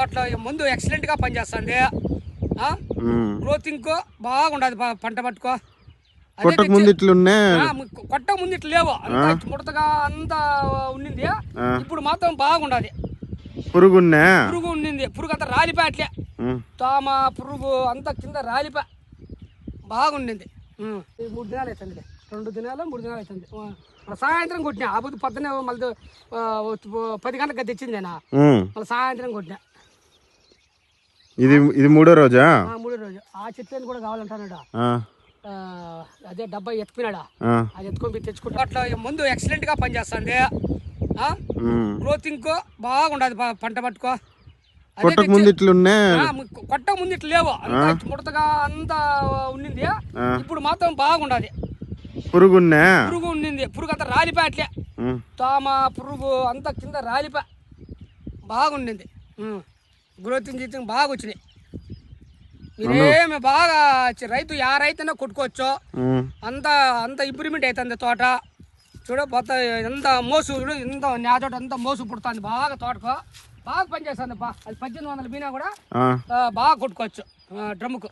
అట్లా ముందు ఎక్సలెంట్ గా పనిచేస్తుంది. గ్రోతింగ్ బాగుండదు పంట పట్టుకో. కొట్టక ముందు ఇట్లున్నే కొట్టక ముందు ఇట్లా లేవు, అంత ముడతగా అంతా ఉండింది. ఇప్పుడు మాత్రం బాగుండదు. పురుగు ఉండింది, పురుగు అంతా రాలిపోయి అట్లే తామ పురుగు అంతా కింద రాలిపోయి బాగుండింది. 3 దినాలు అవుతుంది, 2 దినాలు 3 దినాలు అవుతుంది. సాయంత్రం కొట్టినా ఆ పొద్దు పొద్దునే మళ్ళీ 10 గంటలకు తెచ్చింది మళ్ళీ సాయంత్రం కొట్టినా. ఇది మూడో రోజా? మూడో రోజు. ఆ చెట్లను కూడా కావాలంటాడు, అదే డబ్బా ఎత్తుకున్నాడా, అది ఎత్తుకొని తెచ్చుకుంటా. అట్లా ముందు ఎక్సలెంట్ గా పనిచేస్తుంది. గ్రోతింగ్ బాగుండదు పంట పట్టుకో. కొట్టక ముందు ఇట్లున్నే కొట్టక ముందు ఇట్లా లేవు, అంత ముడతగా అంతా ఉండింది. ఇప్పుడు మాత్రం బాగుండదు. పురుగు ఉండింది, పురుగు అంతా రాలిపోయి అట్లే తామ పురుగు అంతా కింద రాలిపోయి బాగుండింది. గ్రోతింగ్ గీతింగ్ బాగా వచ్చినాయి. మీరేమి బాగా రైతు రైతైనా కొట్టుకోవచ్చు. అంత ఇంప్రూవ్మెంట్ అవుతుంది తోట. చూడ పోత ఎంత మోసు, చూడు ఎంత నేతోట అంతా మోసు పుడుతుంది బాగా. తోటకు బాగా పనిచేస్తుంది. అది 1800 బీనా కూడా బాగా కొట్టుకోవచ్చు డ్రమ్ముకు.